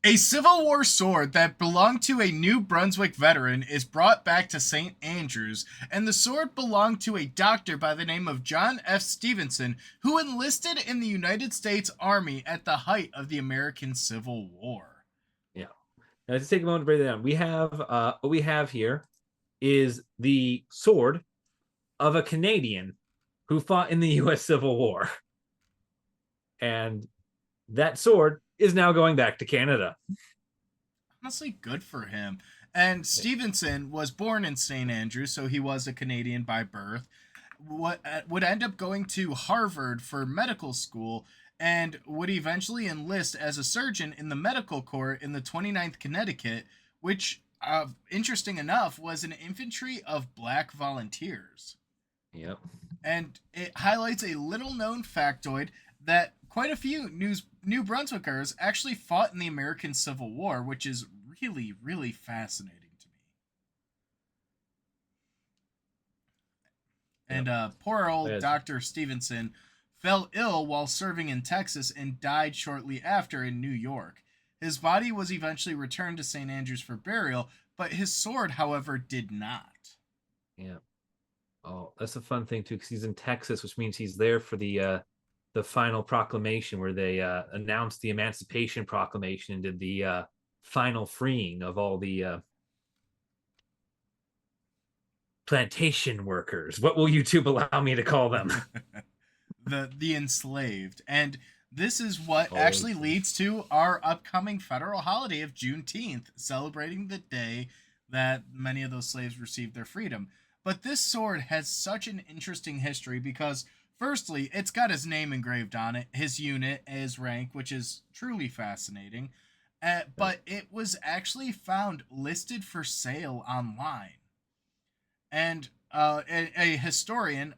A Civil War sword that belonged to a New Brunswick veteran is brought back to St. Andrews, and the sword belonged to a doctor by the name of John F. Stevenson, who enlisted in the United States Army at the height of the American Civil War. Yeah. Now, let's take a moment to break that down. We have what we have here is the sword of a Canadian who fought in the U.S. Civil War, and that sword is now going back to Canada. Honestly, good for him. And Yeah. Stevenson was born in St. Andrews, so he was a Canadian by birth. What would end up going to Harvard for medical school and would eventually enlist as a surgeon in the medical corps in the 29th Connecticut, which, interesting enough, was an infantry of black volunteers. Yep. And it highlights a little known factoid that quite a few New Brunswickers actually fought in the American Civil War, which is really, really fascinating to me. Yep. And poor old Yes. Dr. Stevenson fell ill while serving in Texas and died shortly after in New York. His body was eventually returned to St. Andrews for burial, but his sword, however, did not. Yeah. Oh, that's a fun thing too, because he's in Texas, which means he's there for the final proclamation where they announced the Emancipation Proclamation and did the final freeing of all the plantation workers. What will YouTube allow me to call them? The enslaved. And this is what Oh, actually leads to our upcoming federal holiday of Juneteenth, celebrating the day that many of those slaves received their freedom. But this sword has such an interesting history because, firstly, it's got his name engraved on it, his unit, his rank, which is truly fascinating. But it was actually found listed for sale online. And a historian,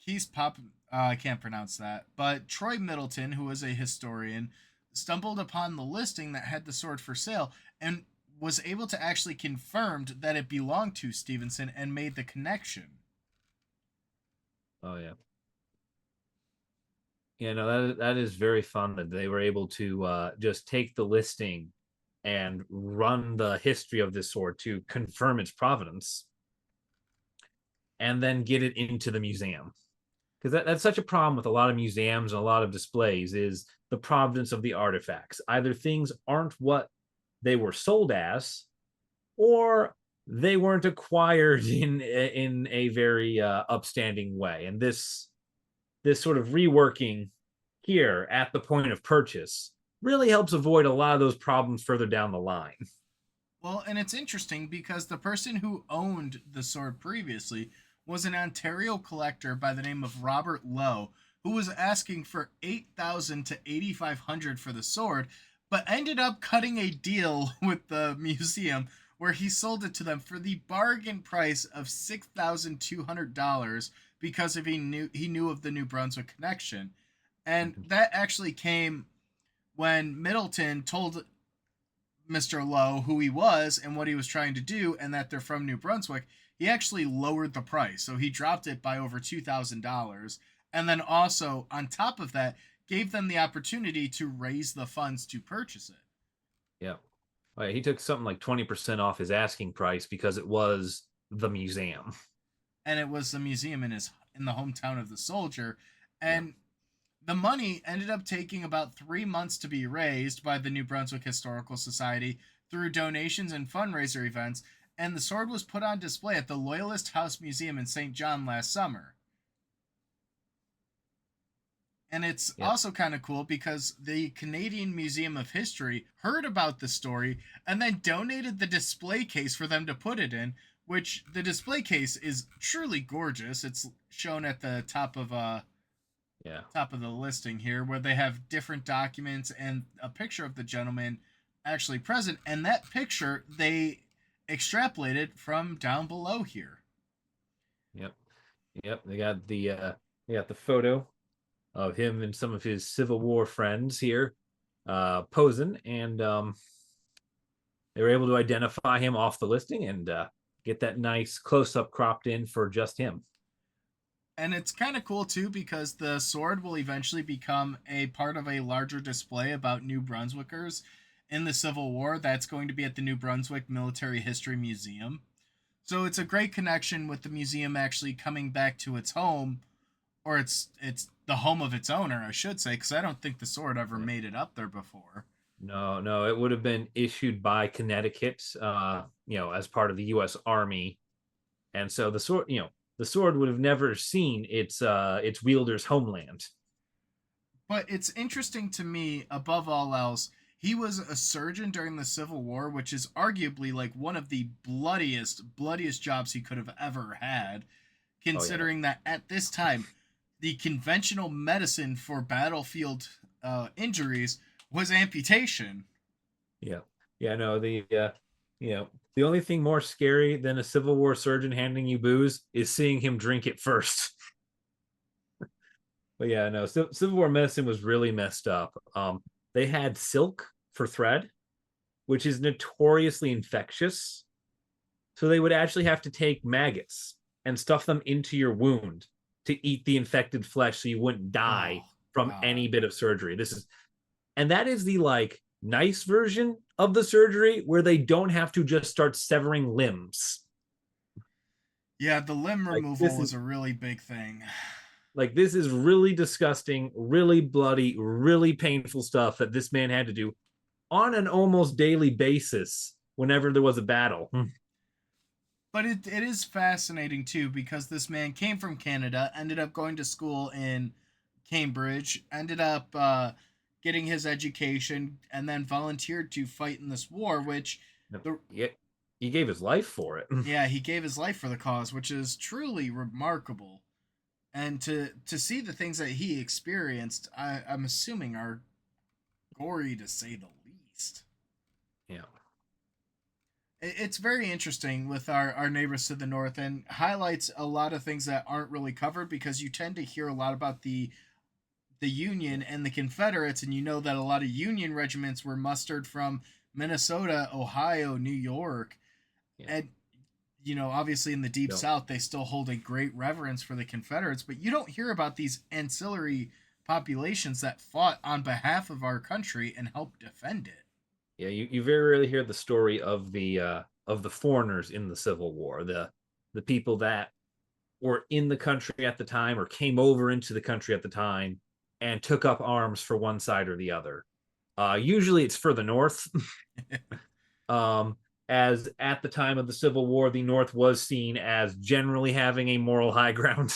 Keith Pop, I can't pronounce that, but Troy Middleton, who was a historian, stumbled upon the listing that had the sword for sale and was able to actually confirm that it belonged to Stevenson and made the connection. oh yeah. Yeah, no, that is very fun that they were able to just take the listing and run the history of this sword to confirm its provenance and then get it into the museum. Because that's such a problem with a lot of museums and a lot of displays is the provenance of the artifacts. Either things aren't what they were sold as, or they weren't acquired in a very upstanding way. And this sort of reworking here at the point of purchase really helps avoid a lot of those problems further down the line. Well, and it's interesting because the person who owned the sword previously was an Ontario collector by the name of Robert Lowe, who was asking for 8,000 to 8,500 for the sword, but ended up cutting a deal with the museum where he sold it to them for the bargain price of $6,200 because of he knew of the New Brunswick connection. And that actually came when Middleton told Mr. Lowe who he was and what he was trying to do, and that they're from New Brunswick, he actually lowered the price. So he dropped it by over $2,000. And then also, on top of that, gave them the opportunity to raise the funds to purchase it. Yeah. He took something like 20% off his asking price because it was the museum. And it was the museum in the hometown of the soldier. Yeah. And the money ended up taking about 3 months to be raised by the New Brunswick Historical Society through donations and fundraiser events, and the sword was put on display at the Loyalist House Museum in St. John last summer. And it's Yeah. also kind of cool because the Canadian Museum of History heard about the story and then donated the display case for them to put it in, which the display case is truly gorgeous. It's shown at the Yeah. top of the listing here where they have different documents and a picture of the gentleman actually present, and that picture they extrapolated from down below here. Yep. Yep. They got the photo of him and some of his Civil War friends here posing, and they were able to identify him off the listing and get that nice close up cropped in for just him. And it's kind of cool too because the sword will eventually become a part of a larger display about New Brunswickers. in the Civil War that's going to be at the New Brunswick Military History Museum. So it's a great connection with the museum actually coming back to its home, or it's the home of its owner, I should say, because I don't think the sword ever Yeah. made it up there before. No, no, it would have been issued by Connecticut, as part of the U.S. Army, and so the sword would have never seen its wielder's homeland. But it's interesting to me, above all else, he was a surgeon during the Civil War, which is arguably like one of the bloodiest jobs he could have ever had, Oh yeah, considering that at this time, the conventional medicine for battlefield injuries was amputation. yeah, yeah. No, the only thing more scary than a Civil War surgeon handing you booze is seeing him drink it first. But yeah, no, Civil War medicine was really messed up. They had silk for thread, which is notoriously infectious. So they would actually have to take maggots and stuff them into your wound to eat the infected flesh so you wouldn't Oh die from God. any bit of surgery. And that is the like nice version of the surgery where they don't have to just start severing limbs. Yeah, the limb Like removal this was is a really big thing. this is really disgusting, really bloody, really painful stuff that this man had to do on an almost daily basis whenever there was a battle. But it is fascinating too because this man came from Canada, ended up going to school in Cambridge, ended up getting his education, and then volunteered to fight in this war. Which, the Yeah, he gave his life for it. yeah, he gave his life for the cause, which is truly remarkable. And to see the things that he experienced, I'm assuming are gory to say the least. Yeah. It's very interesting with our neighbors to the north and highlights a lot of things that aren't really covered because you tend to hear a lot about the Union and the Confederates, and you know that a lot of Union regiments were mustered from Minnesota, Ohio, New York, Yeah. and obviously in the deep No. south they still hold a great reverence for the Confederates, but you don't hear about these ancillary populations that fought on behalf of our country and helped defend it. Yeah, you very rarely hear the story of the foreigners in the Civil War, the people that were in the country at the time or came over into the country at the time and took up arms for one side or the other. Usually it's for the North. As at the time of the Civil War, the North was seen as generally having a moral high ground.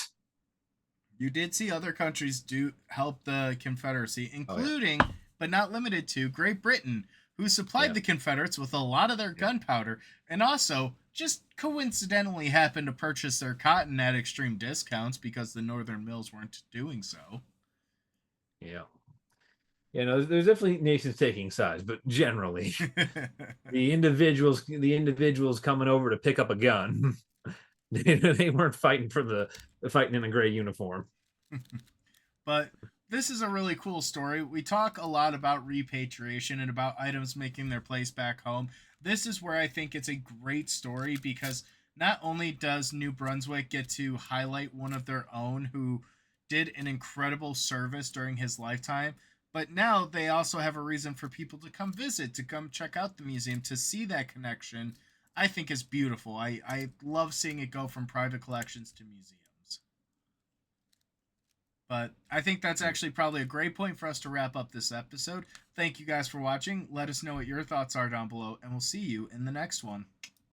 You did see other countries do help the Confederacy, Oh yeah, including but not limited to Great Britain, who supplied yeah, the Confederates with a lot of their yeah, gunpowder and also just coincidentally happened to purchase their cotton at extreme discounts because the northern mills weren't doing so. yeah. You know, there's definitely nations taking sides, but generally, the individuals coming over to pick up a gun, they weren't fighting for the fighting in a gray uniform. But this is a really cool story. We talk a lot about repatriation and about items making their place back home. This is where I think it's a great story because not only does New Brunswick get to highlight one of their own who did an incredible service during his lifetime, but now they also have a reason for people to come visit, to come check out the museum, to see that connection. I think is beautiful. I love seeing it go from private collections to museums. But I think that's actually probably a great point for us to wrap up this episode. Thank you guys for watching. Let us know what your thoughts are down below, and we'll see you in the next one.